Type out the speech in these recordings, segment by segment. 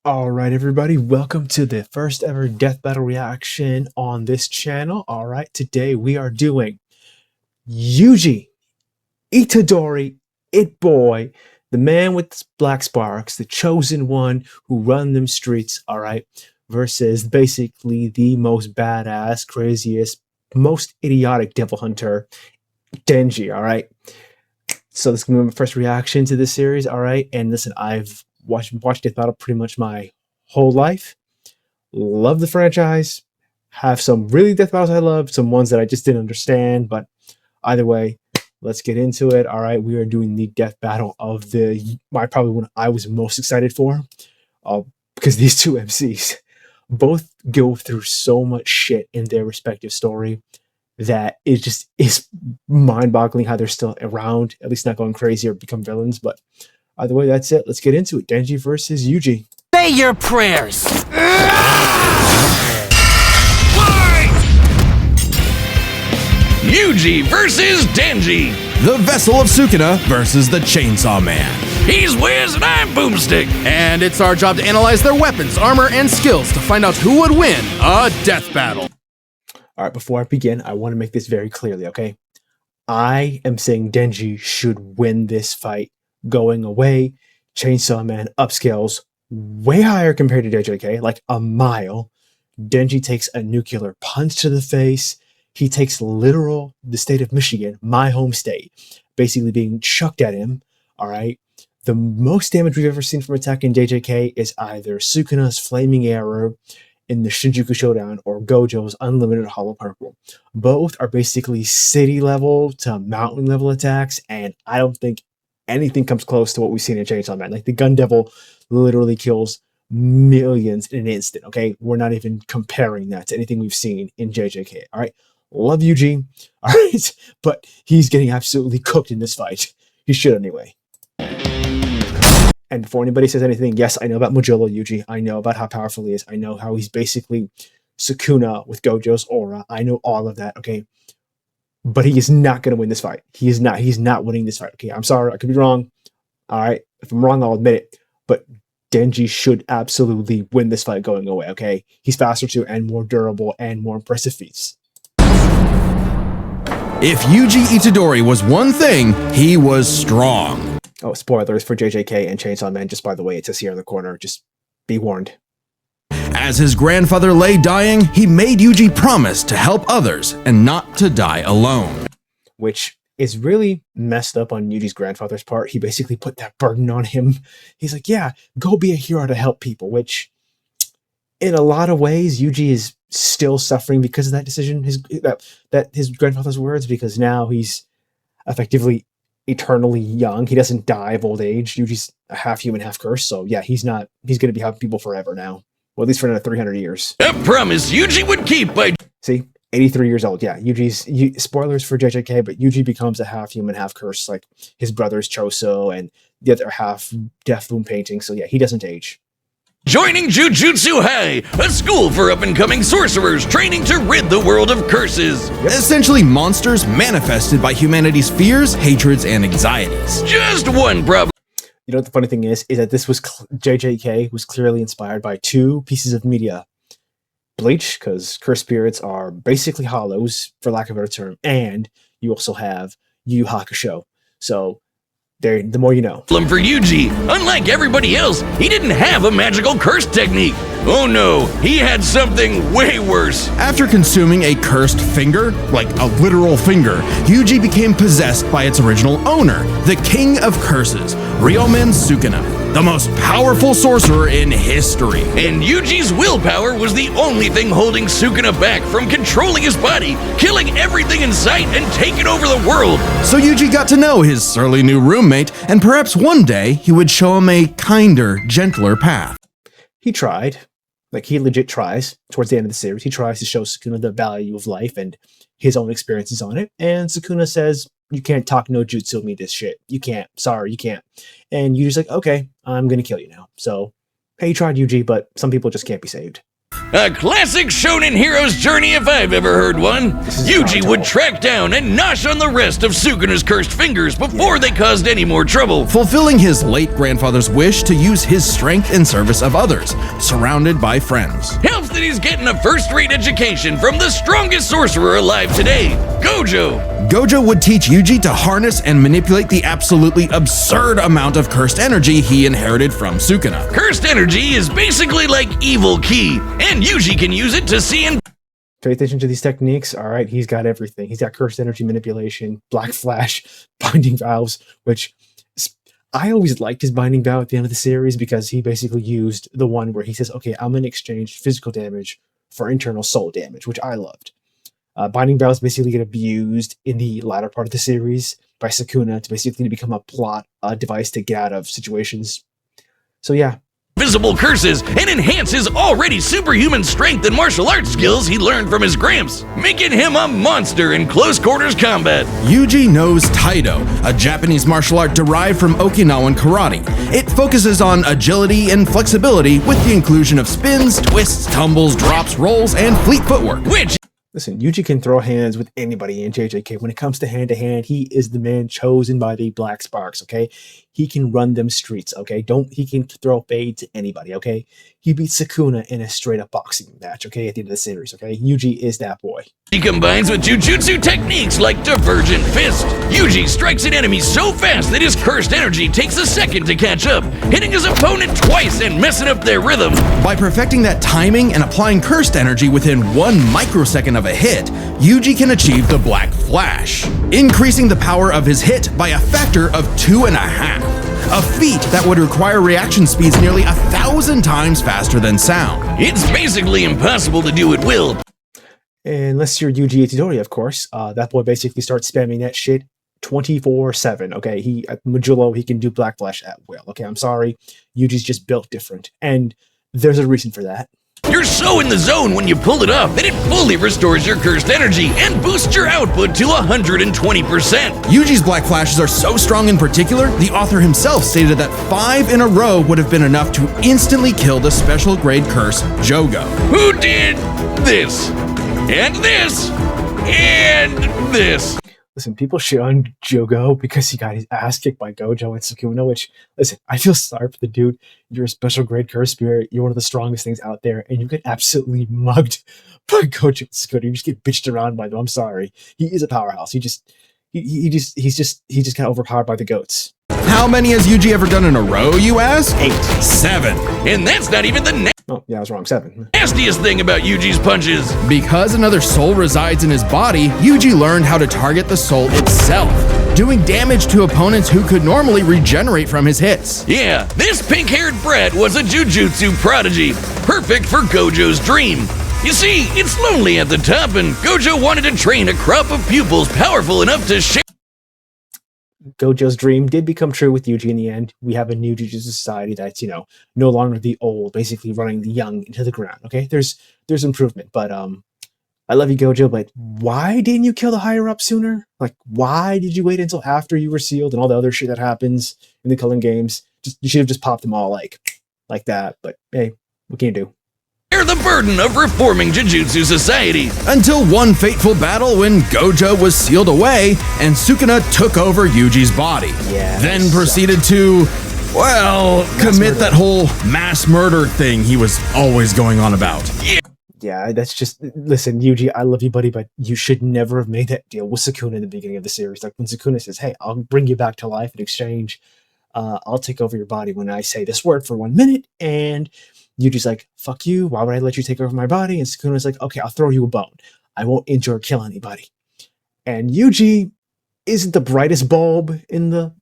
All right, everybody, welcome to the first ever death battle reaction on this channel. All right, today we are doing Yuji, Itadori, It Boy, the man with black sparks, the chosen one who run them streets, all right, versus basically the most badass, craziest, most idiotic devil hunter, Denji, all right? So this is going to be my first reaction to this series, all right? And listen, I've watched Death Battle pretty much my whole life. Love the franchise. Have some really Death Battles I love, some ones that I just didn't understand, but either way, let's get into it. All right, we are doing the Death Battle of probably one I was most excited for, because these two MCs both go through so much shit in their respective story that it just is mind-boggling how they're still around, at least not going crazy or become villains. But either way, that's it. Let's get into it. Denji versus Yuji. Say your prayers! Yuji versus Denji. The Vessel of Sukuna versus the Chainsaw Man. He's Wiz and I'm Boomstick. And it's our job to analyze their weapons, armor, and skills to find out who would win a death battle. All right, before I begin, I want to make this very clearly, okay? I am saying Denji should win this fight going away. Chainsaw Man upscales way higher compared to JJK, like a mile. Denji takes a nuclear punch to the face. He takes literal, the state of Michigan, my home state, basically being chucked at him, all right? The most damage we've ever seen from attacking JJK is either Sukuna's Flaming Arrow in the Shinjuku Showdown or Gojo's Unlimited Hollow Purple. Both are basically city level to mountain level attacks, and I don't think anything comes close to what we've seen in Chainsaw Man. Like, the Gun Devil literally kills millions in an instant, okay? We're not even comparing that to anything we've seen in JJK, all right? Love Yuji, all right? But he's getting absolutely cooked in this fight. He should anyway. And before anybody says anything, yes, I know about Mujolo Yuji. I know about how powerful he is. I know how he's basically Sukuna with Gojo's aura. I know all of that, okay? But he is not going to win this fight. He is not. He's not winning this fight, okay? I'm sorry. I could be wrong. All right? If I'm wrong, I'll admit it. But Denji should absolutely win this fight going away, okay? He's faster too and more durable and more impressive feats. If Yuji Itadori was one thing, he was strong. Oh, spoilers for JJK and Chainsaw Man, just by the way, it says here in the corner. Just be warned. As his grandfather lay dying, he made Yuji promise to help others and not to die alone. Which is really messed up on Yuji's grandfather's part. He basically put that burden on him. He's like, yeah, go be a hero to help people, which in a lot of ways, Yuji is still suffering because of that decision, his grandfather's words, because now he's effectively eternally young. He doesn't die of old age. Yuji's a half human, half cursed. So yeah, he's going to be helping people forever now. Well, at least for another 300 years. A promise Yuji would keep by... See, 83 years old. Yeah, spoilers for JJK, but Yuji becomes a half human, half cursed, like his brother's Choso and the other half Death Loom painting. So yeah, he doesn't age. Joining Jujutsu High, a school for up-and-coming sorcerers training to rid the world of curses. Yep. Essentially monsters manifested by humanity's fears, hatreds, and anxieties. Just one problem. You know what the funny thing is that this was JJK was clearly inspired by two pieces of media. Bleach, because cursed spirits are basically hollows, for lack of a better term, and you also have Yu Yu Hakusho. So the more you know. For Yuji, unlike everybody else, he didn't have a magical curse technique. Oh no, he had something way worse. After consuming a cursed finger, like a literal finger, Yuji became possessed by its original owner, the King of Curses, Ryomen Sukuna, the most powerful sorcerer in history. And Yuji's willpower was the only thing holding Sukuna back from controlling his body, killing everything in sight, and taking over the world. So Yuji got to know his surly new roommate, and perhaps one day he would show him a kinder, gentler path. He tried. Like, he legit tries. Towards the end of the series, he tries to show Sukuna the value of life and his own experiences on it. And Sukuna says, you can't talk no jutsu me this shit. You can't. Sorry, you can't. And Yuji's like, okay, I'm going to kill you now. So, hey, he tried Yuji, but some people just can't be saved. A classic shonen hero's journey if I've ever heard one. Yuji would track down and nosh on the rest of Sukuna's cursed fingers before they caused any more trouble. Fulfilling his late grandfather's wish to use his strength in service of others, surrounded by friends. Helps that he's getting a first-rate education from the strongest sorcerer alive today, Gojo. Gojo would teach Yuji to harness and manipulate the absolutely absurd amount of cursed energy he inherited from Sukuna. Cursed energy is basically like evil ki, and Yuji can use it to see and Pay attention to these techniques. All right, he's got everything. He's got cursed energy manipulation, black flash, binding valves, which I always liked his binding vow at the end of the series because he basically used the one where he says, okay, I'm going to exchange physical damage for internal soul damage, which I loved. Binding vows basically get abused in the latter part of the series by Sukuna to basically become a plot device to get out of situations. So yeah. Visible curses and enhance his already superhuman strength and martial arts skills he learned from his gramps, making him a monster in close quarters combat. Yuji knows Taido, a Japanese martial art derived from Okinawan karate. It focuses on agility and flexibility with the inclusion of spins, twists, tumbles, drops, rolls, and fleet footwork. Listen, Yuji can throw hands with anybody in JJK. When it comes to hand-to-hand, he is the man chosen by the Black Sparks, okay? He can run them streets, okay? He can throw fade to anybody, okay? He beat Sukuna in a straight-up boxing match, okay, at the end of the series, okay? Yuji is that boy. He combines with Jujutsu techniques like Divergent Fist. Yuji strikes an enemy so fast that his cursed energy takes a second to catch up, hitting his opponent twice and messing up their rhythm. By perfecting that timing and applying cursed energy within 1 microsecond of a hit, Yuji can achieve the Black Flash, increasing the power of his hit by a factor of 2.5. A feat that would require reaction speeds nearly 1,000 times faster than sound. It's basically impossible to do at will. Unless you're Yuji Itadori, of course. That boy basically starts spamming that shit 24/7, okay? At Majullo, he can do Black Flash at will, okay? I'm sorry. Yuji's just built different. And there's a reason for that. You're so in the zone when you pull it off that it fully restores your cursed energy and boosts your output to 120%. Yuji's Black Flashes are so strong in particular, the author himself stated that 5 in a row would have been enough to instantly kill the special grade curse, Jogo. Who did this? And this? And this? Listen, people shit on Jogo because he got his ass kicked by Gojo and Sukuna, which, listen, I feel sorry for the dude. You're a special grade curse spirit. You're one of the strongest things out there, and you get absolutely mugged by Gojo and Sukuna. You just get bitched around by them. I'm sorry. He is a powerhouse. He's just got overpowered by the goats. How many has Yuji ever done in a row, you ask? 8. 7. And that's not even the Oh, yeah, I was wrong. 7. nastiest thing about Yuji's punches. Because another soul resides in his body, Yuji learned how to target the soul itself, doing damage to opponents who could normally regenerate from his hits. Yeah, this pink-haired brat was a Jujutsu prodigy, perfect for Gojo's dream. You see, it's lonely at the top, and Gojo wanted to train a crop of pupils powerful enough to share. Gojo's dream did become true with Yuji in the end. We have a new Jujutsu society that's, no longer the old, basically running the young into the ground, okay? There's improvement, but I love you, Gojo, but why didn't you kill the higher up sooner? Like, why did you wait until after you were sealed and all the other shit that happens in the Culling games? You should have just popped them all like that, but hey, what can you do? The burden of reforming Jujutsu society. Until one fateful battle when Gojo was sealed away and Sukuna took over Yuji's body. Yeah. Then proceeded to, commit that whole mass murder thing he was always going on about. Yeah, that's just, listen, Yuji, I love you, buddy, but you should never have made that deal with Sukuna in the beginning of the series. Like when Sukuna says, hey, I'll bring you back to life in exchange. I'll take over your body when I say this word for 1 minute, and Yuji's like, fuck you, why would I let you take over my body? And Sukuna's like, okay, I'll throw you a bone. I won't injure or kill anybody. And Yuji isn't the brightest bulb in the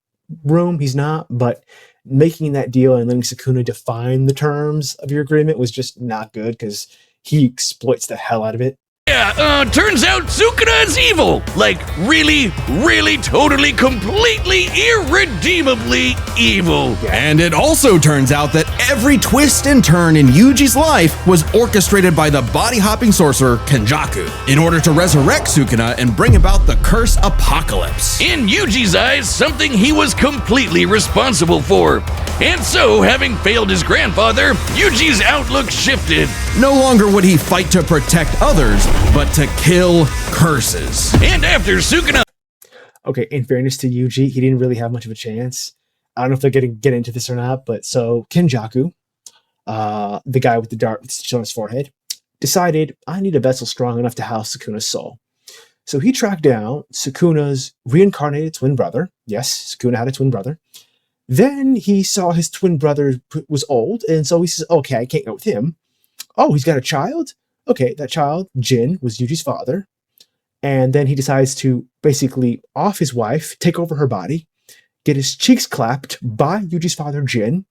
room, he's not, but making that deal and letting Sukuna define the terms of your agreement was just not good because he exploits the hell out of it. Yeah, turns out Sukuna is evil. Like, really, really, totally, completely, irredeemably evil. Yeah. And it also turns out that every twist and turn in Yuji's life was orchestrated by the body-hopping sorcerer Kenjaku in order to resurrect Sukuna and bring about the curse apocalypse. In Yuji's eyes, something he was completely responsible for. And so, having failed his grandfather, Yuji's outlook shifted. No longer would he fight to protect others, but to kill curses. And after Sukuna... Okay, in fairness to Yuji, he didn't really have much of a chance. I don't know if they're going to get into this or not, but so Kenjaku, the guy with the dart stitched on his forehead, decided, I need a vessel strong enough to house Sukuna's soul. So he tracked down Sukuna's reincarnated twin brother. Yes, Sukuna had a twin brother. Then he saw his twin brother was old, and so he says, okay, I can't go with him. Oh, he's got a child? Okay, that child, Jin, was Yuji's father. And then he decides to basically off his wife, take over her body, get his cheeks clapped by Yuji's father, Jin,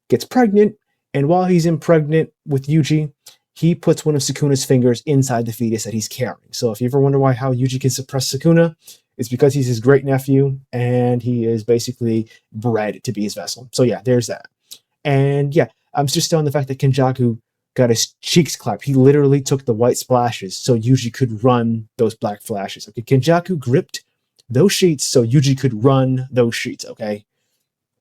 gets pregnant, and while he's impregnant with Yuji, he puts one of Sukuna's fingers inside the fetus that he's carrying. So if you ever wonder how Yuji can suppress Sukuna, it's because he's his great nephew, and he is basically bred to be his vessel. So yeah, there's that. And yeah, I'm just on the fact that Kenjaku got his cheeks clapped. He literally took the white splashes so Yuji could run those black flashes. Okay, Kenjaku gripped those sheets so Yuji could run those sheets, okay?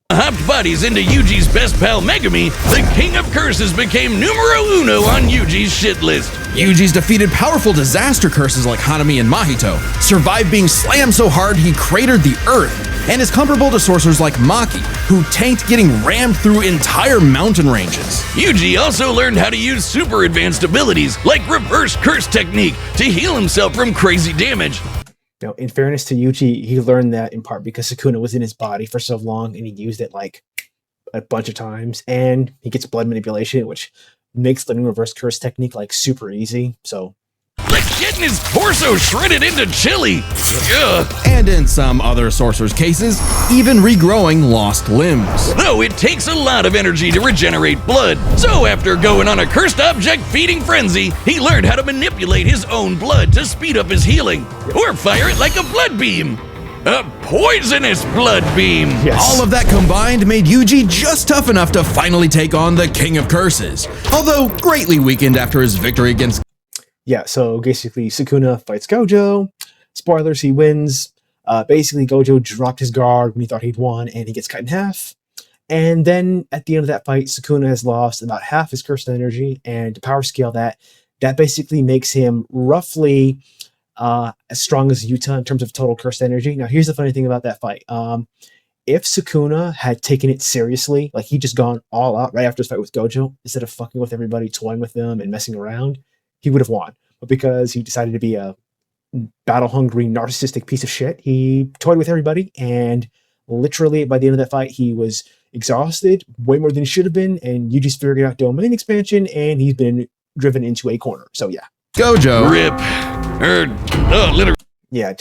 Hopped bodies into Yuji's best pal Megumi, the king of curses became numero uno on Yuji's shit list. Yuji's defeated powerful disaster curses like Hanami and Mahito, survived being slammed so hard he cratered the earth, and is comparable to sorcerers like Maki, who tanked getting rammed through entire mountain ranges. Yuji also learned how to use super advanced abilities like reverse curse technique to heal himself from crazy damage. Now, in fairness to Yuji, he learned that in part because Sukuna was in his body for so long and he used it like a bunch of times, and he gets blood manipulation, which makes learning reverse curse technique like super easy. So Like getting his torso shredded into chili. Ugh. And in some other sorcerers' cases, even regrowing lost limbs. Though it takes a lot of energy to regenerate blood, so after going on a cursed object feeding frenzy, he learned how to manipulate his own blood to speed up his healing, or fire it like a blood beam. A poisonous blood beam. Yes. All of that combined made Yuji just tough enough to finally take on the King of Curses, although greatly weakened after his victory against... Yeah, so basically Sukuna fights Gojo. Spoilers, he wins. Basically, Gojo dropped his guard when he thought he'd won, and he gets cut in half. And then at the end of that fight, Sukuna has lost about half his cursed energy, and to power scale that basically makes him roughly as strong as Yuta in terms of total cursed energy. Now, here's the funny thing about that fight. If Sukuna had taken it seriously, like he'd just gone all out right after his fight with Gojo, instead of fucking with everybody, toying with them, and messing around, he would have won. But because he decided to be a battle-hungry, narcissistic piece of shit, he toyed with everybody, and literally by the end of that fight, he was exhausted, way more than he should have been, and Yuji's figured out domain expansion, and he's been driven into a corner. So yeah. Gojo. Rip. Literally. Yeah,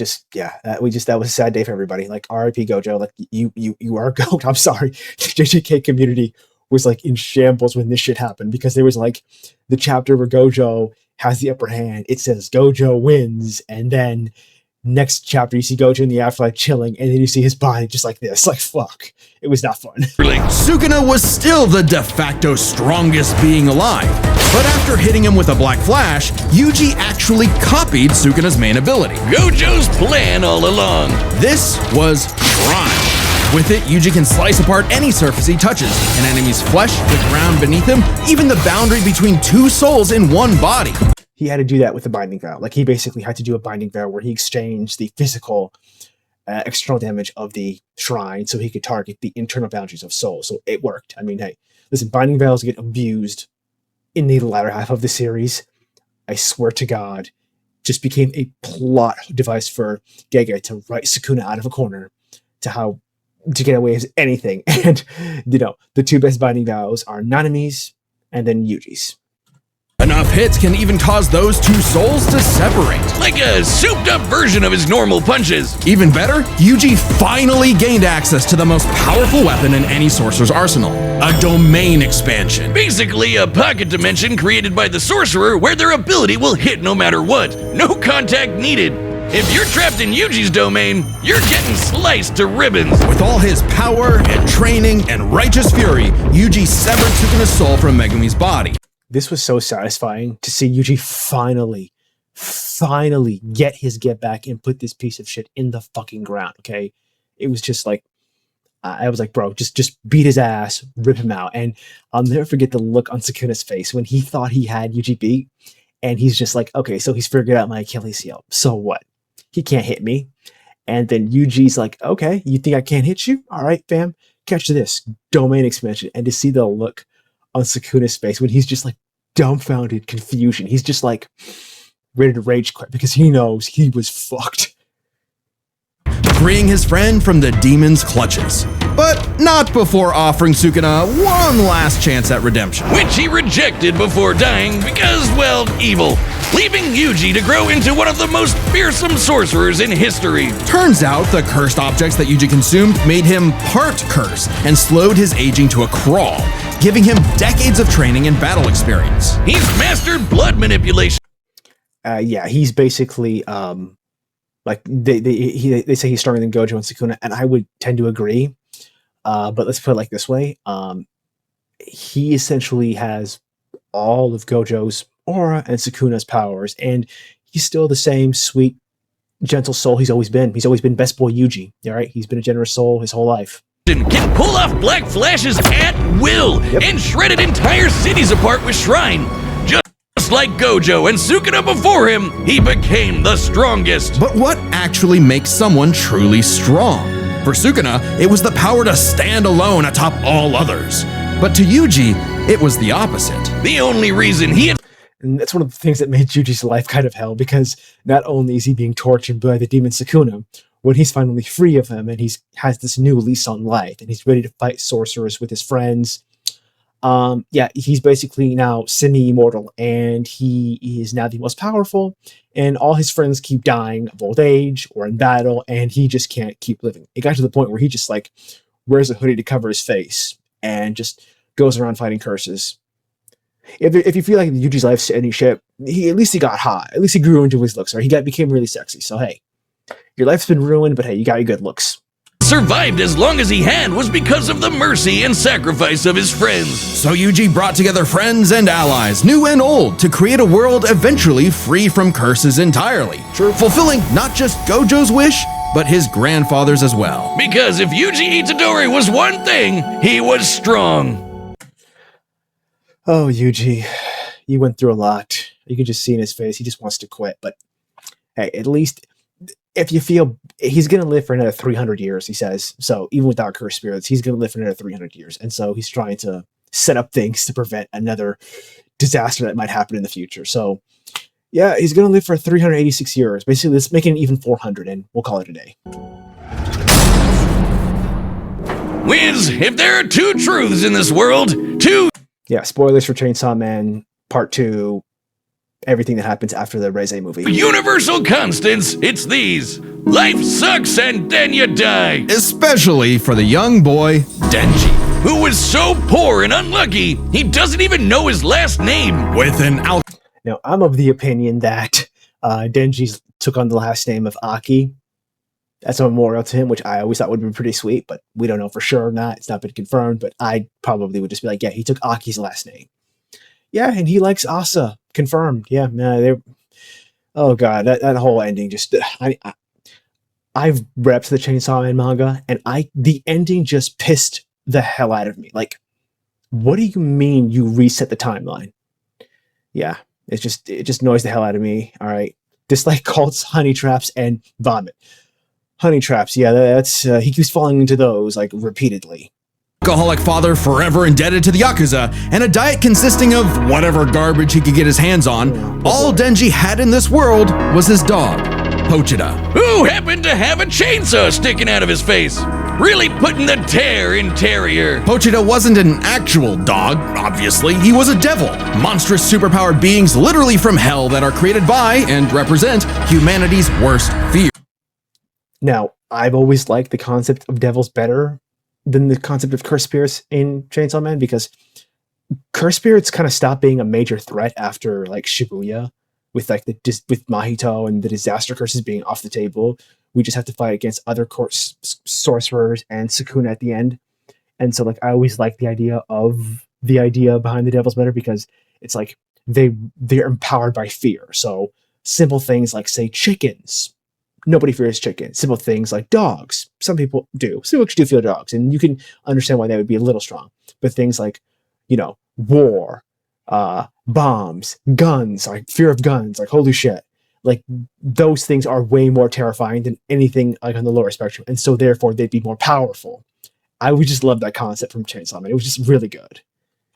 that was a sad day for everybody. Like, RIP Gojo, like you are a goat. I'm sorry. The JJK community was like in shambles when this shit happened, because there was like the chapter where Gojo has the upper hand. It says Gojo wins, and then next chapter you see Gojo in the afterlife chilling, and then you see his body just like this. Like, fuck. It was not fun. Sukuna was still the de facto strongest being alive, but after hitting him with a black flash, Yuji actually copied Sukuna's main ability. Gojo's plan all along. This was Shrine. With it, Yuji can slice apart any surface he touches, an enemy's flesh, the ground beneath him, even the boundary between two souls in one body. He had to do that with the binding vow. Like, he basically had to do a binding vow where he exchanged the physical external damage of the shrine so he could target the internal boundaries of soul. So it worked. I mean, hey, listen, binding vows get abused in the latter half of the series. I swear to God, just became a plot device for Gege to write Sukuna out of a corner to get away with anything. And, the two best binding vows are Nanami's and then Yuji's. Enough hits can even cause those two souls to separate. Like a souped-up version of his normal punches. Even better, Yuji finally gained access to the most powerful weapon in any sorcerer's arsenal, a domain expansion. Basically, a pocket dimension created by the sorcerer where their ability will hit no matter what. No contact needed. If you're trapped in Yuji's domain, you're getting sliced to ribbons. With all his power and training and righteous fury, Yuji severed Sukuna's soul from Megumi's body. This was so satisfying to see Yuji finally get his get back and put this piece of shit in the fucking ground, okay? It was just like, I was like, bro, just beat his ass, rip him out. And I'll never forget the look on Sukuna's face when he thought he had Yuji beat. And he's just like, okay, so he's figured out my Achilles heel. So what? He can't hit me. And then Yuji's like, okay, you think I can't hit you? All right, fam, catch this. Domain expansion. And to see the look on Sukuna's face when he's just like dumbfounded confusion. He's just like ready to rage quit because he knows he was fucked. Freeing his friend from the demon's clutches, but not before offering Sukuna one last chance at redemption. Which he rejected before dying because, well, evil, leaving Yuji to grow into one of the most fearsome sorcerers in history. Turns out the cursed objects that Yuji consumed made him part curse and slowed his aging to a crawl, giving him decades of training and battle experience. He's mastered blood manipulation. Yeah, he's basically like they say he's stronger than Gojo and Sukuna, and I would tend to agree. But let's put it like this way: he essentially has all of Gojo's aura and Sukuna's powers, and he's still the same sweet, gentle soul he's always been. He's always been best boy Yuji. All right, he's been a generous soul his whole life. Can pull off black flashes at will and shredded entire cities apart with Shrine. Just like Gojo and Sukuna before him, he became the strongest. But what actually makes someone truly strong? For Sukuna, it was the power to stand alone atop all others. But to Yuji, it was the opposite. The only reason he had... And that's one of the things that made Yuji's life kind of hell, because not only is he being tortured by the demon Sukuna, when he's finally free of him and he has this new lease on life and he's ready to fight sorcerers with his friends, yeah, he's basically now semi-immortal, and he is now the most powerful, and all his friends keep dying of old age or in battle, and he just can't keep living. It got to the point where he just like wears a hoodie to cover his face and just goes around fighting curses. If you feel like Yuji's life's any shit, at least he got hot. At least he grew into his looks, or he became really sexy. So hey, your life's been ruined, but hey, you got your good looks. Survived as long as he had was because of the mercy and sacrifice of his friends. So Yuji brought together friends and allies, new and old, to create a world eventually free from curses entirely. True. Fulfilling not just Gojo's wish, but his grandfather's as well. Because if Yuji Itadori was one thing, he was strong. Oh, Yuji, you went through a lot. You can just see in his face, he just wants to quit. But hey, at least if you feel he's going to live for another 300 years, he says. So even without cursed spirits, he's going to live for another 300 years. And so he's trying to set up things to prevent another disaster that might happen in the future. So yeah, he's going to live for 386 years. Basically, let's make it even 400 and we'll call it a day. Wiz, if there are two truths in this world, two... Yeah, spoilers for Chainsaw Man Part 2. Everything that happens after the Reze movie. Universal constants, it's these. Life sucks and then you die. Especially for the young boy, Denji. Who was so poor and unlucky, he doesn't even know his last name. With an Now, I'm of the opinion that Denji took on the last name of Aki. That's a memorial to him, which I always thought would be pretty sweet, but we don't know for sure or not. It's not been confirmed, but I probably would just be like, yeah, he took Aki's last name. Yeah, and he likes Asa. Confirmed. Yeah, no, they're... Oh god, that whole ending just... I've read the Chainsaw Man manga, and the ending just pissed the hell out of me. Like, what do you mean you reset the timeline? Yeah, it just annoys the hell out of me. All right, dislike cults, honey traps, and vomit. Honey traps, yeah, that's he keeps falling into those like repeatedly. Alcoholic father forever indebted to the Yakuza, and a diet consisting of whatever garbage he could get his hands on. All Denji had in this world was his dog, Pochita. Who happened to have a chainsaw sticking out of his face. Really putting the tear in Terrier. Pochita wasn't an actual dog, obviously. He was a devil. Monstrous superpowered beings literally from hell that are created by and represent humanity's worst fear. Now, I've always liked the concept of devils better than the concept of cursed spirits in Chainsaw Man, because cursed spirits kind of stopped being a major threat after like Shibuya, with like with Mahito and the disaster curses being off the table. We just have to fight against other sorcerers and Sukuna at the end. And so like I always like the idea behind the devils better, because it's like they're empowered by fear. So simple things like, say, chickens nobody fears chicken. Simple things like dogs. Some people do. Some people do fear dogs, and you can understand why they would be a little strong. But things like, war, bombs, guns, like fear of guns, like holy shit. Like those things are way more terrifying than anything like on the lower spectrum. And so therefore they'd be more powerful. I would just love that concept from Chainsaw Man. It was just really good.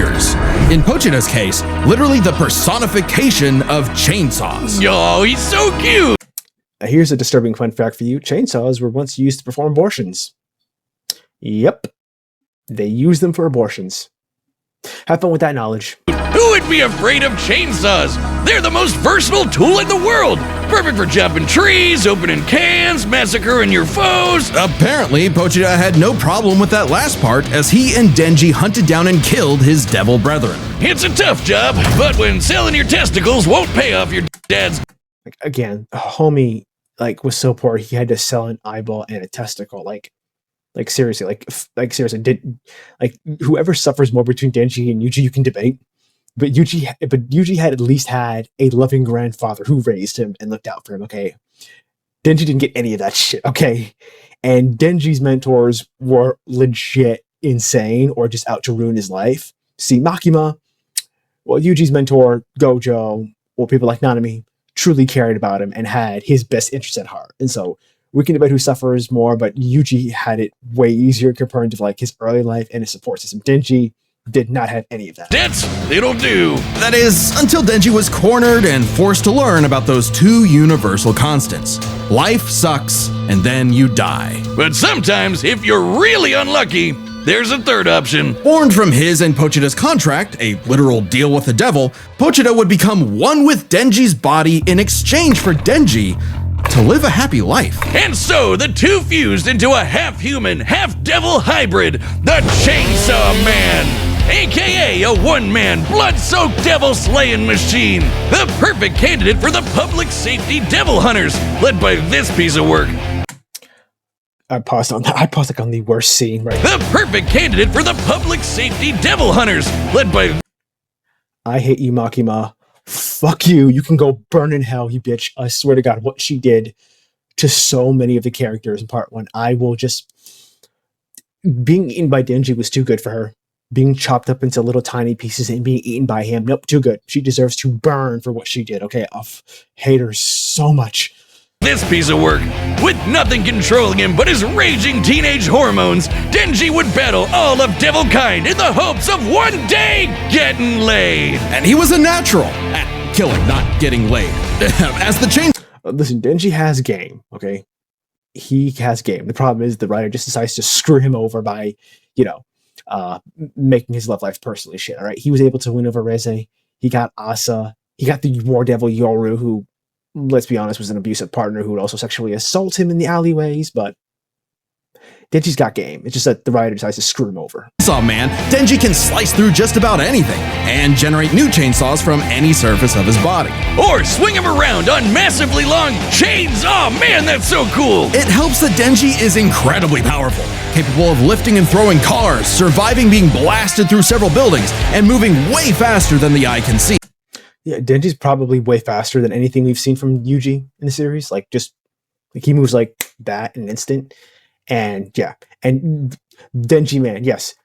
In Pochita's case, literally the personification of chainsaws. Oh, he's so cute. Here's a disturbing fun fact for you. Chainsaws were once used to perform abortions. Yep. They used them for abortions. Have fun with that knowledge. Who would be afraid of chainsaws? They're the most versatile tool in the world. Perfect for chopping trees, opening cans, massacring your foes. Apparently, Pochita had no problem with that last part as he and Denji hunted down and killed his devil brethren. It's a tough job, but when selling your testicles won't pay off your dad's... Like, again, a homie was so poor he had to sell an eyeball and a testicle. Seriously, whoever suffers more between Denji and Yuji, you can debate. But Yuji had at least had a loving grandfather who raised him and looked out for him, okay? Denji didn't get any of that shit, okay? And Denji's mentors were legit insane or just out to ruin his life. See, Makima, well, Yuji's mentor, Gojo, or people like Nanami, truly cared about him and had his best interests at heart. And so we can debate who suffers more, but Yuji had it way easier compared to his early life and his support system. Denji did not have any of that. It'll do. That is, until Denji was cornered and forced to learn about those two universal constants. Life sucks, and then you die. But sometimes, if you're really unlucky, there's a third option. Born from his and Pochita's contract, a literal deal with the devil, Pochita would become one with Denji's body in exchange for Denji to live a happy life. And so the two fused into a half-human, half-devil hybrid, the Chainsaw Man. AKA a one-man, blood-soaked devil-slaying machine. The perfect candidate for the public safety devil hunters, led by this piece of work. I paused on that. I paused on the worst scene right The perfect candidate for the public safety devil hunters, led by... I hate you, Makima. Fuck you. You can go burn in hell, you bitch. I swear to God, what she did to so many of the characters in part one, I will just... Being eaten by Denji was too good for her. Being chopped up into little tiny pieces and being eaten by him, nope, too good. She deserves to burn for what she did, okay? I hate her so much. This piece of work, with nothing controlling him but his raging teenage hormones, Denji would battle all of devil kind in the hopes of one day getting laid. And he was a natural at killing, not getting laid. As the chain... Listen, Denji has game, okay? He has game. The problem is the writer just decides to screw him over by, making his love life personally shit, all right? He was able to win over Reze. He got Asa. He got the war devil Yoru, who, let's be honest, was an abusive partner who would also sexually assault him in the alleyways, but Denji's got game. It's just that the writer decides to screw him over. Chainsaw Man, Denji can slice through just about anything and generate new chainsaws from any surface of his body. Or swing him around on massively long chains. Oh man, that's so cool. It helps that Denji is incredibly powerful, capable of lifting and throwing cars, surviving being blasted through several buildings, and moving way faster than the eye can see. Yeah, Denji's probably way faster than anything we've seen from Yuji in the series. He moves like that in an instant. And yeah, and Denji Man, yes,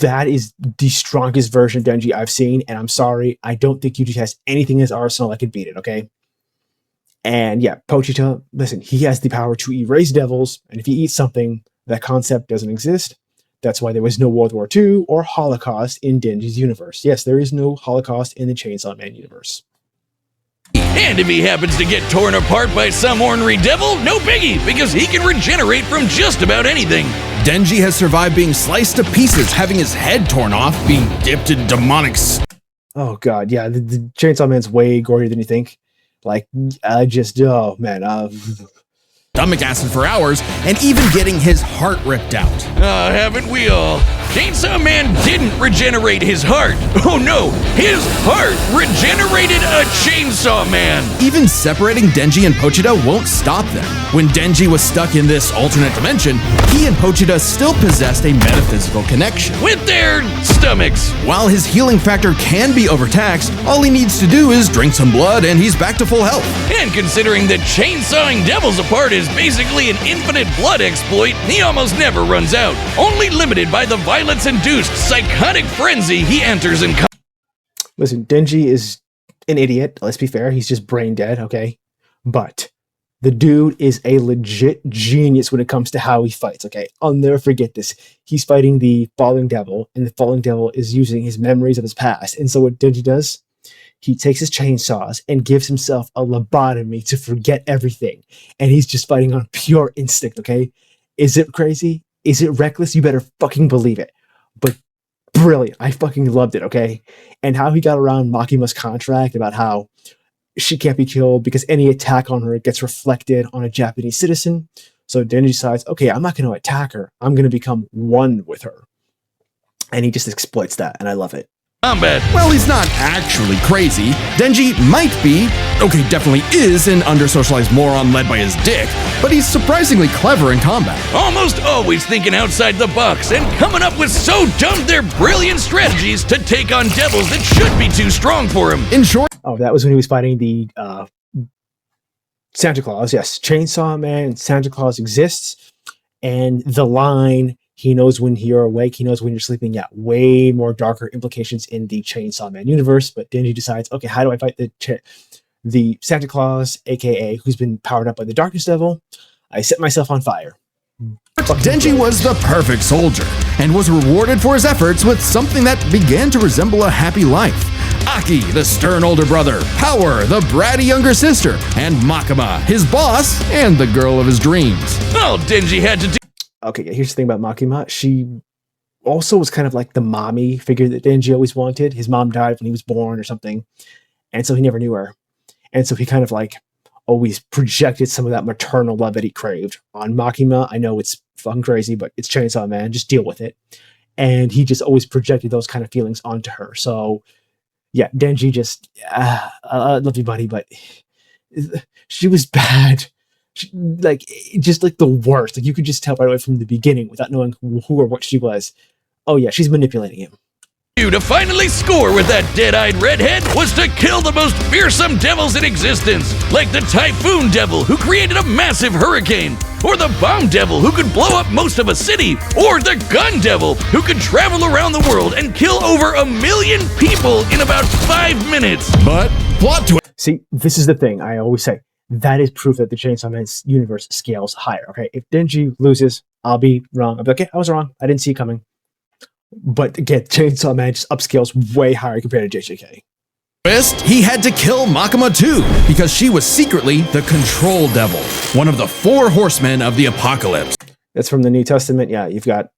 that is the strongest version of Denji I've seen. And I'm sorry, I don't think Yuji has anything in his arsenal that could beat it, okay? And yeah, Pochita, listen, he has the power to erase devils. And if he eats something, that concept doesn't exist. That's why there was no World War II or Holocaust in Denji's universe. Yes, there is no Holocaust in the Chainsaw Man universe. And if he happens to get torn apart by some ornery devil, no biggie, because he can regenerate from just about anything. Denji has survived being sliced to pieces, having his head torn off, being dipped in demonic... Oh god, yeah, the Chainsaw Man's way gorier than you think. stomach acid for hours, and even getting his heart ripped out. Haven't we all? Chainsaw Man didn't regenerate his heart. Oh no, his heart regenerated a Chainsaw Man. Even separating Denji and Pochita won't stop them. When Denji was stuck in this alternate dimension, he and Pochita still possessed a metaphysical connection. With their stomachs. While his healing factor can be overtaxed, all he needs to do is drink some blood and he's back to full health. And considering that chainsawing devils apart is basically an infinite blood exploit, he almost never runs out, only limited by the violence-induced psychotic frenzy he enters in. Listen, Denji is an idiot, let's be fair, he's just brain dead, okay? But the dude is a legit genius when it comes to how he fights, okay? I'll never forget this. He's fighting the Falling Devil, and the Falling Devil is using his memories of his past. And so what Denji does, he takes his chainsaws and gives himself a lobotomy to forget everything. And he's just fighting on pure instinct, okay? Is it crazy? Is it reckless? You better fucking believe it. But brilliant. I fucking loved it, okay? And how he got around Makima's contract about how she can't be killed because any attack on her gets reflected on a Japanese citizen. So Denji decides, okay, I'm not going to attack her. I'm going to become one with her. And he just exploits that, and I love it. Combat. Well, he's not actually crazy. Denji might be, okay, definitely is an under-socialized moron led by his dick, but he's surprisingly clever in combat. Almost always thinking outside the box and coming up with so dumb they're brilliant strategies to take on devils that should be too strong for him. In short, oh, that was when he was fighting the Santa Claus. Yes, Chainsaw Man and Santa Claus exists, and the line, he knows when you're awake, he knows when you're sleeping. Yeah, way more darker implications in the Chainsaw Man universe. But Denji decides, okay, how do I fight the Santa Claus, aka who's been powered up by the Darkness Devil? I set myself on fire. Denji was the perfect soldier and was rewarded for his efforts with something that began to resemble a happy life. Aki, the stern older brother, Power, the bratty younger sister, and Makima, his boss and the girl of his dreams. All Denji had to do. Okay, here's the thing about Makima. She also was kind of like the mommy figure that Denji always wanted. His mom died when he was born or something, and so he never knew her. And so he kind of like always projected some of that maternal love that he craved on Makima. I know it's fucking crazy, but it's Chainsaw Man. Just deal with it. And he just always projected those kind of feelings onto her. So yeah, Denji just, I love you, buddy, but she was bad. Just like the worst. Like you could just tell right away from the beginning without knowing who or what she was. Oh yeah, she's manipulating him. To finally score with that dead-eyed redhead was to kill the most fearsome devils in existence, like the Typhoon Devil who created a massive hurricane, or the Bomb Devil who could blow up most of a city, or the Gun Devil who could travel around the world and kill over 1 million people in about 5 minutes. But plot twist. See, this is the thing I always say. That is proof that the Chainsaw Man's universe scales higher. Okay, if Denji loses, I'll be wrong. I'll be like, okay, I was wrong. I didn't see it coming. But again, Chainsaw Man just upscales way higher compared to JJK. First, he had to kill Makima too, because she was secretly the Control Devil, one of the 4 horsemen of the apocalypse. That's from the New Testament. Yeah, you've got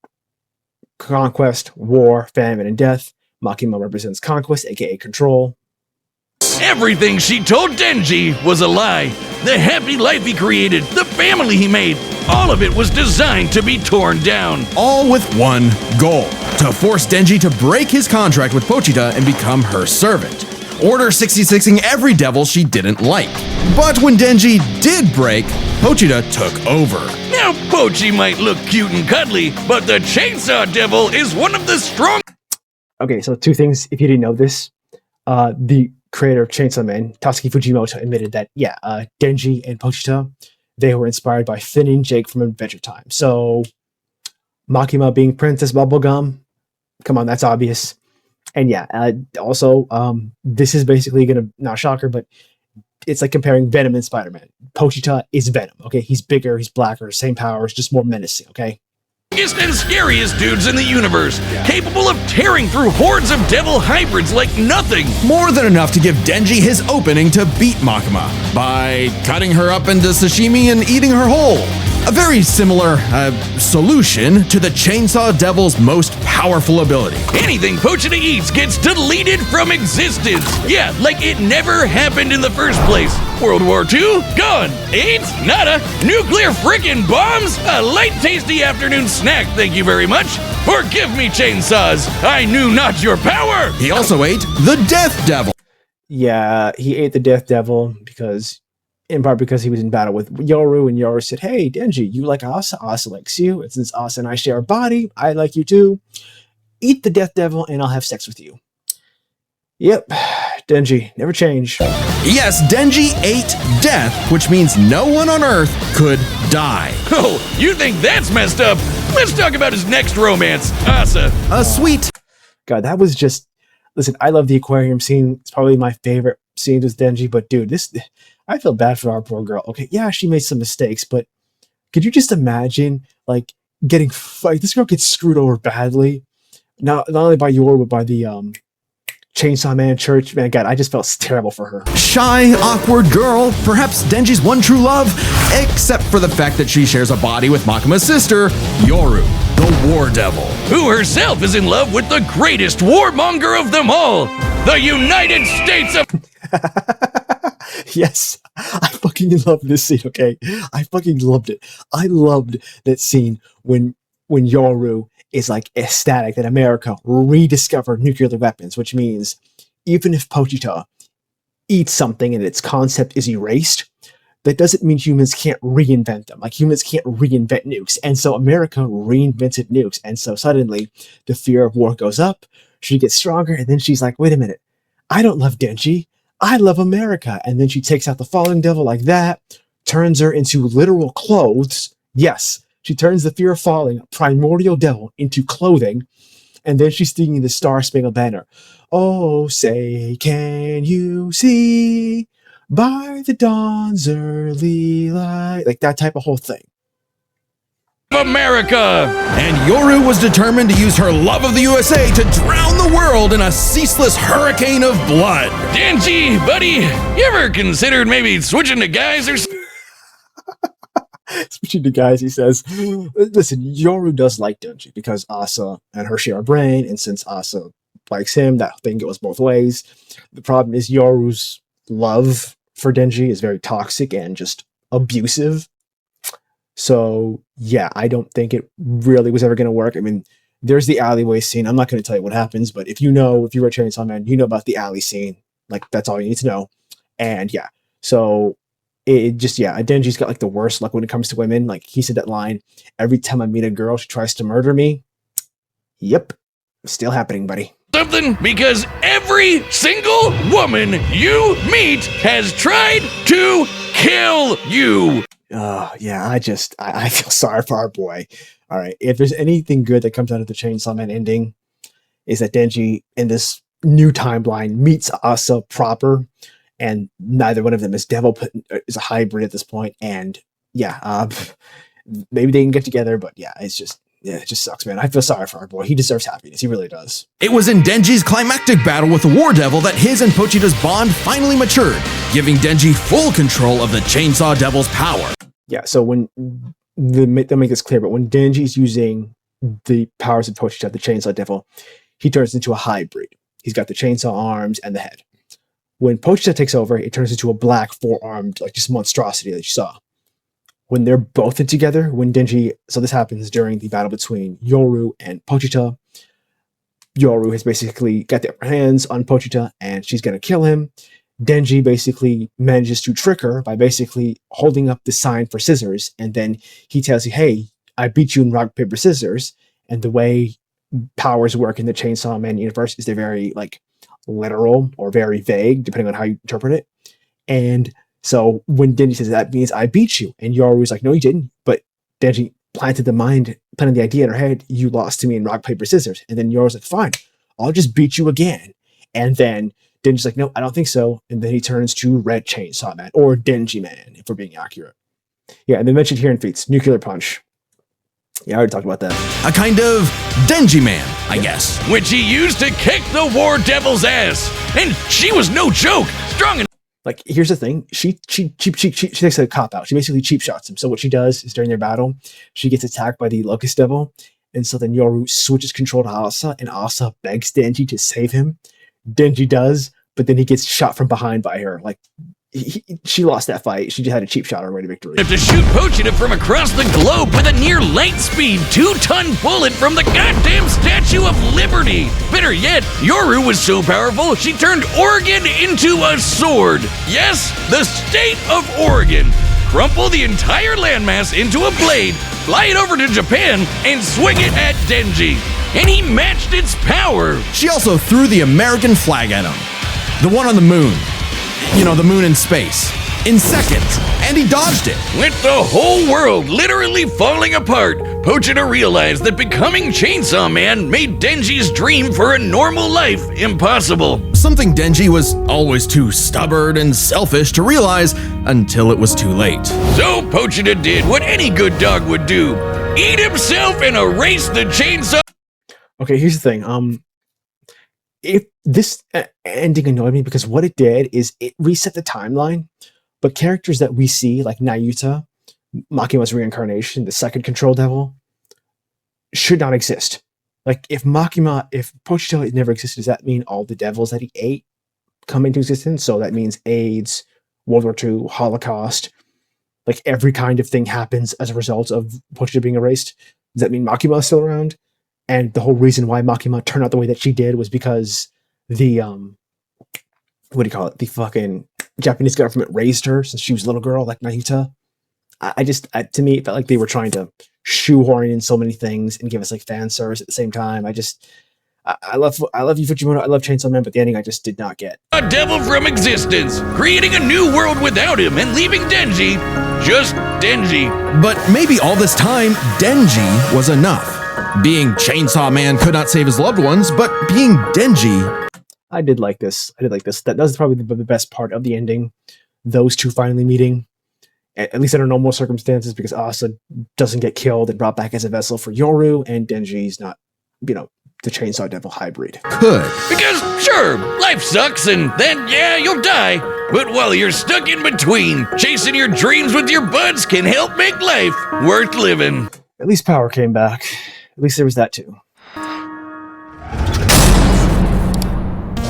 conquest, war, famine, and death. Makima represents conquest, aka control. Everything she told Denji was a lie. The happy life he created, the family he made, all of it was designed to be torn down. All with one goal, to force Denji to break his contract with Pochita and become her servant. Order 66ing every devil she didn't like. But when Denji did break, Pochita took over. Now Pochi might look cute and cuddly, but the Chainsaw Devil is one of the strong. Okay, so 2 things, if you didn't know this. The creator of Chainsaw Man, Tatsuki Fujimoto, admitted that, yeah, Denji and Pochita, they were inspired by Finn and Jake from Adventure Time. So, Makima being Princess Bubblegum, come on, that's obvious. And yeah, also, this is basically going to not shock her, but it's like comparing Venom and Spider-Man. Pochita is Venom, okay? He's bigger, he's blacker, same powers, just more menacing, okay? Biggest and scariest dudes in the universe, capable of tearing through hordes of devil hybrids like nothing. More than enough to give Denji his opening to beat Makima by cutting her up into sashimi and eating her whole. A very similar solution to the Chainsaw Devil's most powerful ability. Anything Pochita eats gets deleted from existence. Yeah, like it never happened in the first place. World War II? Gone. AIDS? Nada. Nuclear frickin' bombs? A light tasty afternoon snack, thank you very much. Or give me chainsaws! I knew not your power! He also ate the Death Devil. Yeah, he ate the Death Devil because, in part because he was in battle with Yoru, and Yoru said, "Hey, Denji, you like Asa? Asa likes you. And since Asa and I share a body, I like you too. Eat the Death Devil, and I'll have sex with you." Yep, Denji never changed. Yes, Denji ate death, which means no one on Earth could die. Oh, you think that's messed up? Let's talk about his next romance, Asa. A sweet. God, that was just. Listen, I love the aquarium scene. It's probably my favorite scene with Denji. But dude, I feel bad for our poor girl. Okay, yeah, she made some mistakes, but could you just imagine like getting this girl gets screwed over badly, not only by Yoru but by the Chainsaw Man Church. Man, God, I just felt terrible for her. Shy, awkward girl, perhaps Denji's one true love, except for the fact that she shares a body with Makima's sister, Yoru, the War Devil. Who herself is in love with the greatest warmonger of them all, the United States of... Yes, I fucking love this scene, okay? I fucking loved it. I loved that scene when Yoru is like ecstatic that America rediscovered nuclear weapons, which means even if Pochita eats something and its concept is erased, that doesn't mean humans can't reinvent them. Like humans can't reinvent nukes. And so America reinvented nukes. And so suddenly the fear of war goes up. She gets stronger. And then she's like, wait a minute. I don't love Denji. I love America. And then she takes out the falling devil like that, turns her into literal clothes. Yes, she turns the fear of falling, primordial devil, into clothing. And then she's singing the Star Spangled Banner. Oh, say, can you see by the dawn's early light? Like that type of whole thing. America! And Yoru was determined to use her love of the USA to drown the world in a ceaseless hurricane of blood. Denji, buddy, you ever considered maybe switching to guys or something? Switching to guys, he says, listen, Yoru does like Denji because Asa and her share a brain, and since Asa likes him, that thing goes both ways. The problem is Yoru's love for Denji is very toxic and just abusive. So, yeah, I don't think it really was ever going to work. I mean, there's the alleyway scene. I'm not going to tell you what happens, but if you were a Chainsaw Man, you know about the alley scene. Like, that's all you need to know. And, yeah, so Denji's got, like, the worst luck when it comes to women. Like, he said that line, every time I meet a girl, she tries to murder me. Yep, still happening, buddy. Something, because every single woman you meet has tried to kill you. Yeah, I feel sorry for our boy. All right, if there's anything good that comes out of the Chainsaw Man ending, is that Denji in this new timeline meets Asa proper, and neither one of them is is a hybrid at this point. And yeah, maybe they can get together, but yeah, it just sucks, man. I feel sorry for our boy. He deserves happiness. He really does. It was in Denji's climactic battle with the War Devil that his and Pochita's bond finally matured, giving Denji full control of the Chainsaw Devil's power. Yeah, so when they'll make this clear, but when Denji's using the powers of Pochita, the Chainsaw Devil, he turns into a hybrid. He's got the chainsaw arms and the head. When Pochita takes over, it turns into a black four-armed, like just monstrosity that you saw. When they're both together, so this happens during the battle between Yoru and Pochita. Yoru has basically got the upper hands on Pochita, and she's going to kill him. Denji basically manages to trick her by basically holding up the sign for scissors, and then he tells you, hey, I beat you in rock, paper, scissors. And the way powers work in the Chainsaw Man universe is they're very, like, literal or very vague, depending on how you interpret it. And so when Denji says that means I beat you, and Yoru's like, no, you didn't. But Denji planted the idea in her head, you lost to me in rock, paper, scissors. And then Yoru's like, fine, I'll just beat you again. And then Denji's like, no, I don't think so. And then he turns to Red Chainsaw Man, or Denji Man, if we're being accurate. Yeah, and they mentioned here in feats, Nuclear Punch. Yeah, I already talked about that. A kind of Denji Man, I guess. Which he used to kick the War Devil's ass. And she was no joke. Strong enough. Like, here's the thing. She takes a cop out. She basically cheap shots him. So what she does is during their battle, she gets attacked by the Locust Devil. And so then Yoru switches control to Asa, and Asa begs Denji to save him. Denji does, but then he gets shot from behind by her. Like, she lost that fight. She just had a cheap shot already victory. To shoot Pochita from across the globe with a near light speed 2-ton bullet from the goddamn Statue of Liberty. Better yet, Yoru was so powerful she turned Oregon into a sword. Yes, the state of Oregon. Crumple the entire landmass into a blade, fly it over to Japan, and swing it at Denji. And he matched its power. She also threw the American flag at him. The one on the moon. You know, the moon in space. In seconds. And he dodged it. With the whole world literally falling apart, Pochita realized that becoming Chainsaw Man made Denji's dream for a normal life impossible. Something Denji was always too stubborn and selfish to realize until it was too late. So Pochita did what any good dog would do. Eat himself and erase the chainsaw. Okay, here's the thing. If this ending annoyed me because what it did is it reset the timeline, but characters that we see, like Nayuta, Makima's reincarnation, the second control devil, should not exist. Like, if Pochita never existed, does that mean all the devils that he ate come into existence? So that means AIDS, World War II, Holocaust, like every kind of thing happens as a result of Pochita being erased. Does that mean Makima is still around? And the whole reason why Makima turned out the way that she did was because the the fucking Japanese government raised her since she was a little girl, like Nayuta. To me, it felt like they were trying to shoehorn in so many things and give us like fan service at the same time. I love you, Fujimoto. I love Chainsaw Man, but the ending I just did not get. A devil from existence, creating a new world without him and leaving Denji just Denji. But maybe all this time, Denji was enough. Being Chainsaw Man could not save his loved ones, but being Denji... I did like this. That was probably the best part of the ending. Those two finally meeting, at least under normal circumstances, because Asa doesn't get killed and brought back as a vessel for Yoru, and Denji's not, the Chainsaw Devil hybrid. Could. Because, sure, life sucks, and then, yeah, you'll die. But while you're stuck in between, chasing your dreams with your buds can help make life worth living. At least power came back. At least there was that too.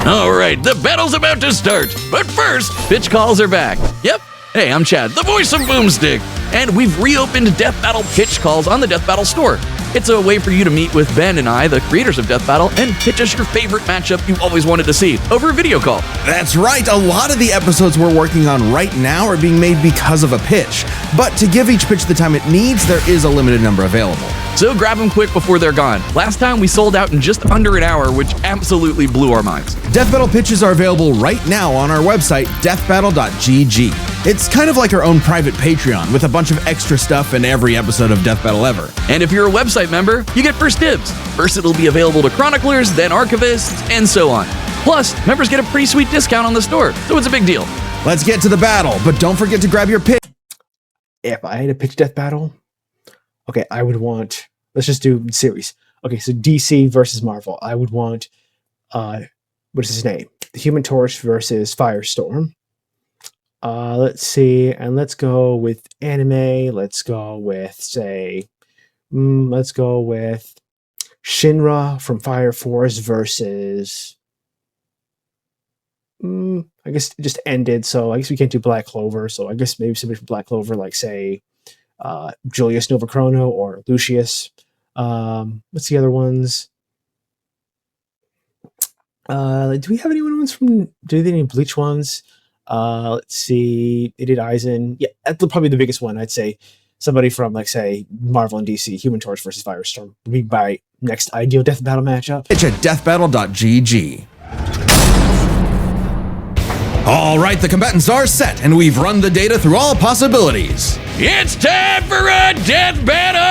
Alright, the battle's about to start. But first, pitch calls are back. Yep. Hey, I'm Chad, the voice of Boomstick. And we've reopened Death Battle pitch calls on the Death Battle store. It's a way for you to meet with Ben and I, the creators of Death Battle, and pitch us your favorite matchup you always wanted to see over a video call. That's right, a lot of the episodes we're working on right now are being made because of a pitch. But to give each pitch the time it needs, there is a limited number available. So grab them quick before they're gone. Last time we sold out in just under an hour, which absolutely blew our minds. Death Battle pitches are available right now on our website, deathbattle.gg. It's kind of like our own private Patreon with a bunch of extra stuff in every episode of Death Battle ever. And if you're a website member, you get first dibs. First it'll be available to chroniclers, then archivists, and so on. Plus, members get a pretty sweet discount on the store, so it's a big deal. Let's get to the battle, but don't forget to grab your pitch. If I had to pitch Death Battle, okay, I would want, let's just do series. Okay, so DC versus Marvel. I would want, what is his name? The Human Torch versus Firestorm. Let's see, and let's go with anime. Let's go with, say, let's go with Shinra from Fire Force versus, I guess it just ended, so I guess we can't do Black Clover, so I guess maybe somebody from Black Clover, like, say, Julius Novachrono or Lucius. What's the other ones? Do we have anyone from, do they any Bleach ones? Let's see, they did Aizen. Yeah, that's probably the biggest one. I'd say somebody from, like, say, Marvel and DC, Human Torch versus Firestorm would be my next ideal Death Battle matchup. Pitch at deathbattle.gg. All right, the combatants are set, and we've run the data through all possibilities. It's time for a death battle!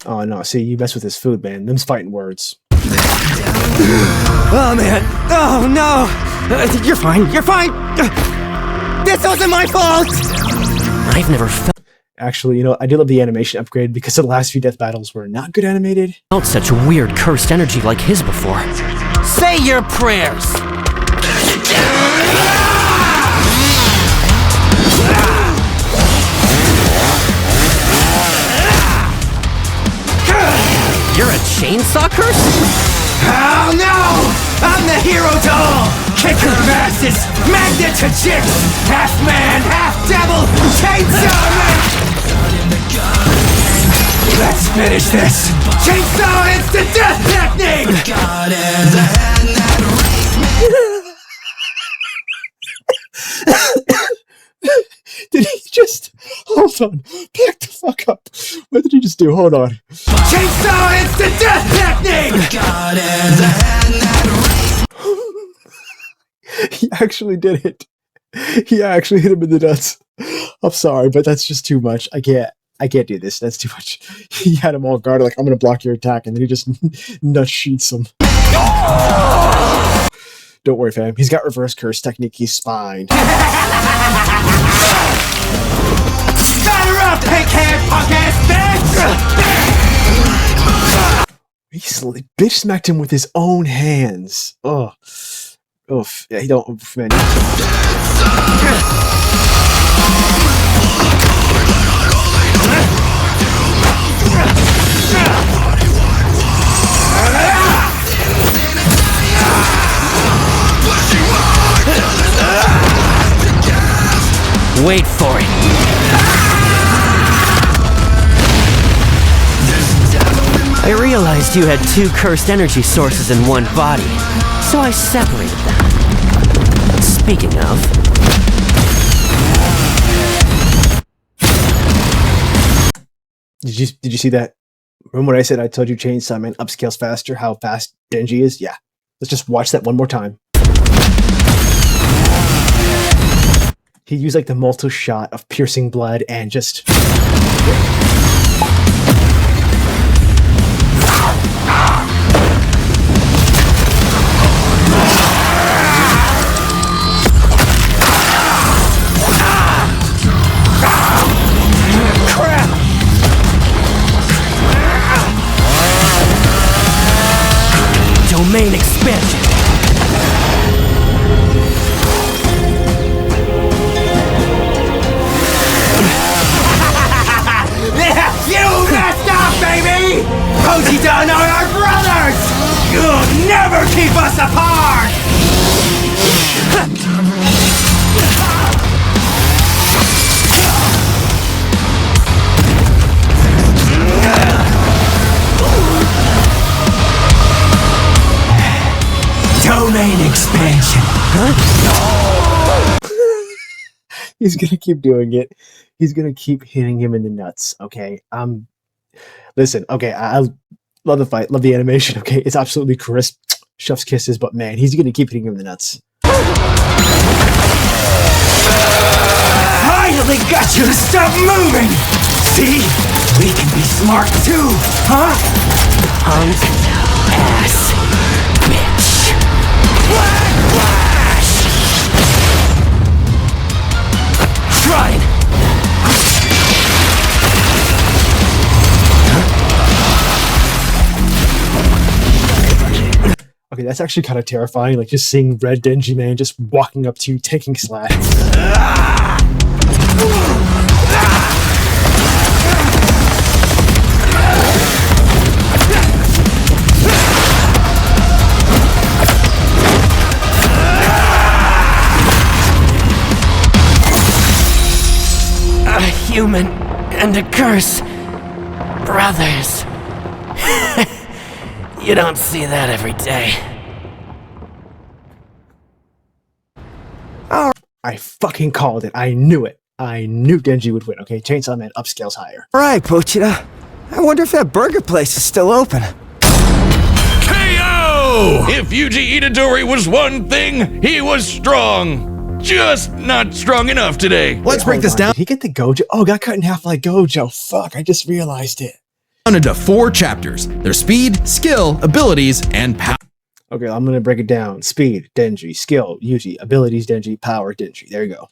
Oh no, see, you mess with his food, man. Them's fighting words. Oh man, oh no! You're fine, you're fine! This wasn't my fault! I've never Actually, I did love the animation upgrade because the last few death battles were not good animated. felt such weird cursed energy like his before. Say your prayers! chainsaw curse? Oh no! I'm the hero to all! Kicker of asses! Magnet to chicks! Half man, half devil! Chainsaw man! Let's finish this! Chainsaw instant death technique! Did he just... Hold on. Back the fuck up. What did he just do? Hold on. Chainsaw instant death technique! He actually did it. He actually hit him in the nuts. I'm sorry, but that's just too much. I can't do this. That's too much. He had him all guarded, like, I'm gonna block your attack, and then he just nut sheets him. Don't worry, fam. He's got reverse curse technique. He's fine. Batter up, pink-haired punk-ass bitch! He bitch smacked him with his own hands. Oh. Oof. Yeah, he don't... Man. Wait for it. I realized you had 2 cursed energy sources in one body, so I separated them. Speaking of... Did you see that? Remember what I said? I told you Chainsaw Man upscales faster, how fast Denji is? Yeah. Let's just watch that one more time. He used like the multi-shot of piercing blood and just... Domain expansion. You messed up, baby! Koji-dan are our brothers! You'll never keep us apart! Domain expansion. He's gonna keep doing it. He's gonna keep hitting him in the nuts. Okay. Listen. Okay. I love the fight. Love the animation. Okay. It's absolutely crisp. Chef's kisses. But man, he's gonna keep hitting him in the nuts. Finally got you to stop moving. See, we can be smart too, huh? Punk ass bitch. Black Flash! Shrine! Okay, that's actually kind of terrifying. Like just seeing Red Denji Man just walking up to you, taking slash. A human and a curse. Brothers. You don't see that every day. I fucking called it. I knew it. I knew Denji would win. Okay, Chainsaw Man upscales higher. Right, Pochita. I wonder if that burger place is still open. KO! If Yuji Itadori was one thing, he was strong. Just not strong enough today. Let's break this down Did he get the Gojo? Oh, got cut in half like Gojo. Fuck, I just realized it. into 4 chapters: their speed, skill, abilities, and power. Okay, I'm gonna break it down. Speed, Denji. Skill, Yuji. Abilities, Denji. Power, Denji. There you go.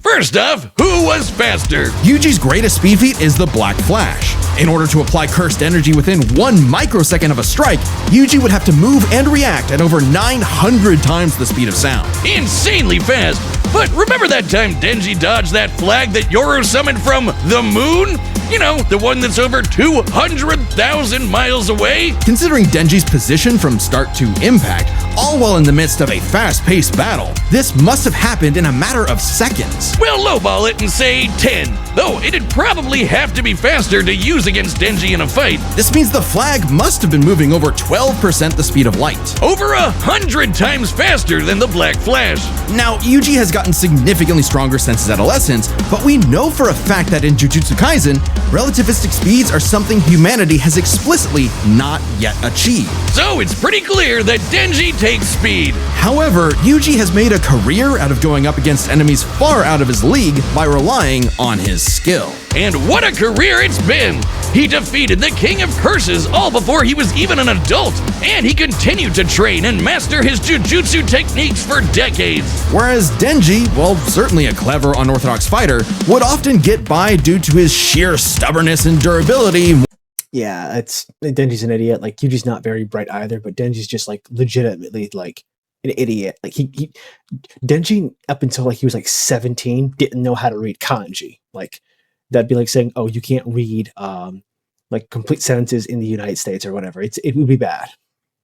First off, who was faster? Yuji's greatest speed feat is the Black Flash. In order to apply cursed energy within 1 microsecond of a strike, Yuji would have to move and react at over 900 times the speed of sound. Insanely fast. But remember that time Denji dodged that flag that Yoru summoned from the moon? You know, the one that's over 200,000 miles away? Considering Denji's position from start to impact, all while in the midst of a fast-paced battle, this must have happened in a matter of seconds. We'll lowball it and say 10, though it'd probably have to be faster to use against Denji in a fight. This means the flag must have been moving over 12% the speed of light. Over 100 times faster than the Black Flash. Now, Yuji has gotten significantly stronger since his adolescence, but we know for a fact that in Jujutsu Kaisen, relativistic speeds are something humanity has explicitly not yet achieved. So it's pretty clear that Denji takes speed. However, Yuji has made a career out of going up against enemies far out of his league by relying on his skill. And what a career it's been! He defeated the King of Curses all before he was even an adult, and he continued to train and master his jujutsu techniques for decades. Whereas Denji, while certainly a clever, unorthodox fighter, would often get by due to his sheer stubbornness and durability. Yeah, Denji's an idiot. Like, Yuji's not very bright either, but Denji's just like legitimately like an idiot. Like Denji up until like he was like 17 didn't know how to read kanji. Like that'd be like saying, oh, you can't read like complete sentences in the United States or whatever. It would be bad.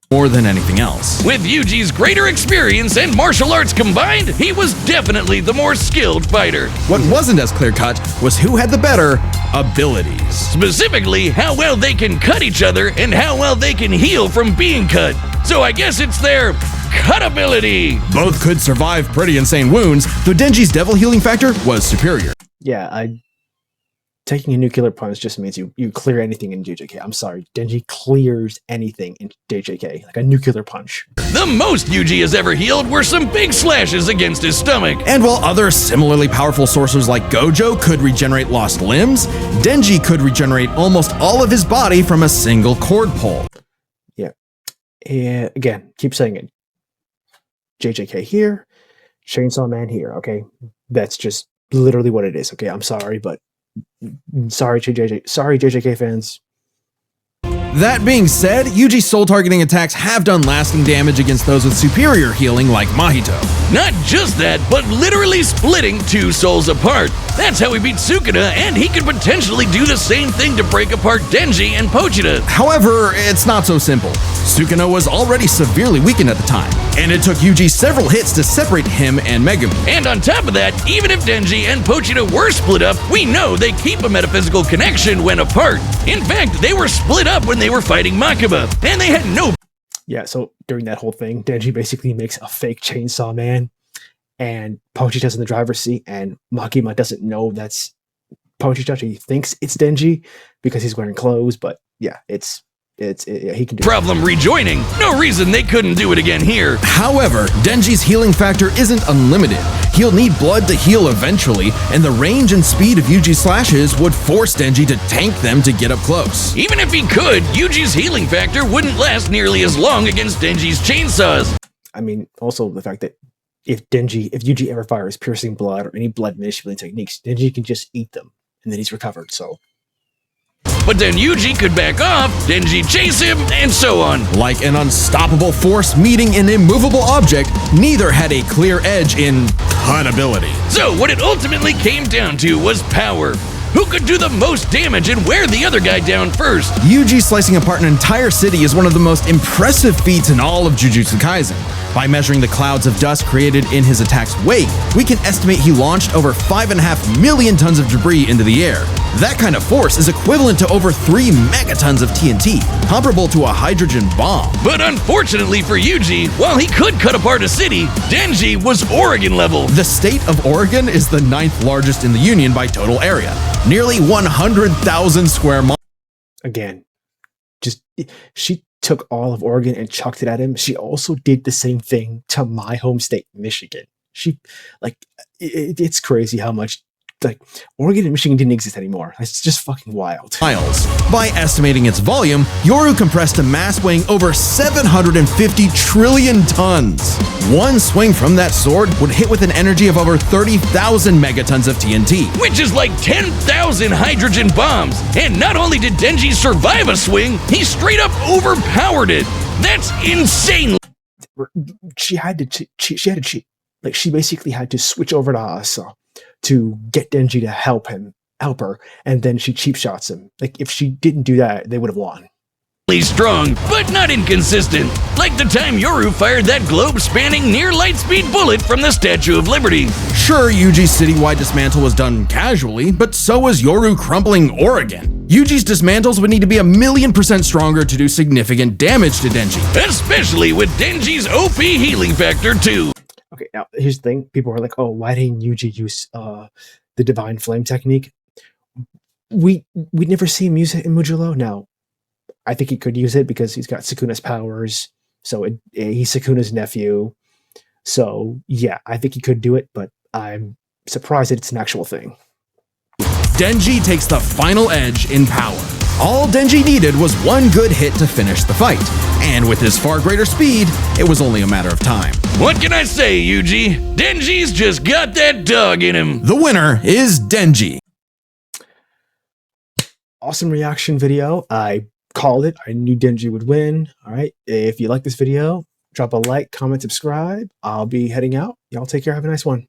More than anything else. With Yuji's greater experience and martial arts combined, he was definitely the more skilled fighter. What wasn't as clear-cut was who had the better abilities. Specifically, how well they can cut each other and how well they can heal from being cut. So I guess it's their cut ability. Both could survive pretty insane wounds, though Denji's devil healing factor was superior. Yeah, taking a nuclear punch just means you clear anything in JJK. I'm sorry, Denji clears anything in JJK, like a nuclear punch. The most Yuji has ever healed were some big slashes against his stomach. And while other similarly powerful sorcerers like Gojo could regenerate lost limbs, Denji could regenerate almost all of his body from a single cord pull. Yeah. And again, keep saying it. JJK here, Chainsaw Man here, okay? That's just literally what it is, okay? I'm sorry, but sorry JJK fans. That being said, Yuji's soul targeting attacks have done lasting damage against those with superior healing like Mahito. Not just that, but literally splitting two souls apart. That's how he beat Sukuna, and he could potentially do the same thing to break apart Denji and Pochita. However, it's not so simple. Sukuna was already severely weakened at the time, and it took Yuji several hits to separate him and Megumi. And on top of that, even if Denji and Pochita were split up, we know they keep a metaphysical connection when apart. In fact, they were split up when they were fighting Makima, and they had no... Yeah, so during that whole thing, Denji basically makes a fake Chainsaw Man, and Pochita's in the driver's seat, and Makima doesn't know that's Pochita. He thinks it's Denji because he's wearing clothes, but yeah, he can do problem rejoining. No reason they couldn't do it again here. However, Denji's healing factor isn't unlimited. He'll need blood to heal eventually, and the range and speed of Yuji's slashes would force Denji to tank them to get up close. Even if he could, Yuji's healing factor wouldn't last nearly as long against Denji's chainsaws. I mean, also the fact that if Yuji ever fires piercing blood or any blood manipulating techniques, Denji can just eat them, and then he's recovered, so... But then Yuji could back off, Denji chase him, and so on. Like an unstoppable force meeting an immovable object, neither had a clear edge in cut ability. So what it ultimately came down to was power. Who could do the most damage and wear the other guy down first? Yuji slicing apart an entire city is one of the most impressive feats in all of Jujutsu Kaisen. By measuring the clouds of dust created in his attack's wake, we can estimate he launched over 5.5 million tons of debris into the air. That kind of force is equivalent to over 3 megatons of TNT, comparable to a hydrogen bomb. But unfortunately for Yuji, while he could cut apart a city, Denji was Oregon level. The state of Oregon is the 9th largest in the Union by total area, nearly 100,000 square miles. Again, she took all of Oregon and chucked it at him. She also did the same thing to my home state, Michigan. It's crazy how much, Oregon and Michigan didn't exist anymore. It's just fucking wild. By estimating its volume, Yoru compressed a mass weighing over 750 trillion tons. One swing from that sword would hit with an energy of over 30,000 megatons of TNT. Which is like 10,000 hydrogen bombs. And not only did Denji survive a swing, he straight up overpowered it. That's insane. She had to cheat. Like, she basically had to switch over to Asa to get Denji to help her, and then she cheap shots him. Like, if she didn't do that, they would have won. Strong, but not inconsistent. Like the time Yoru fired that globe-spanning near-light-speed bullet from the Statue of Liberty. Sure, Yuji's citywide dismantle was done casually, but so was Yoru crumpling Oregon. Yuji's dismantles would need to be 1,000,000% stronger to do significant damage to Denji. Especially with Denji's OP healing factor too. Okay, now here's the thing. People are like, oh, why didn't Yuji use the Divine Flame technique? We never see him use it in Mugello. Now, I think he could use it because he's got Sukuna's powers. So he's Sukuna's nephew. So yeah, I think he could do it, but I'm surprised that it's an actual thing. Denji takes the final edge in power. All Denji needed was one good hit to finish the fight. And with his far greater speed, it was only a matter of time. What can I say, Yuji? Denji's just got that dog in him. The winner is Denji. Awesome reaction video. I called it. I knew Denji would win. All right. If you like this video, drop a like, comment, subscribe. I'll be heading out. Y'all take care. Have a nice one.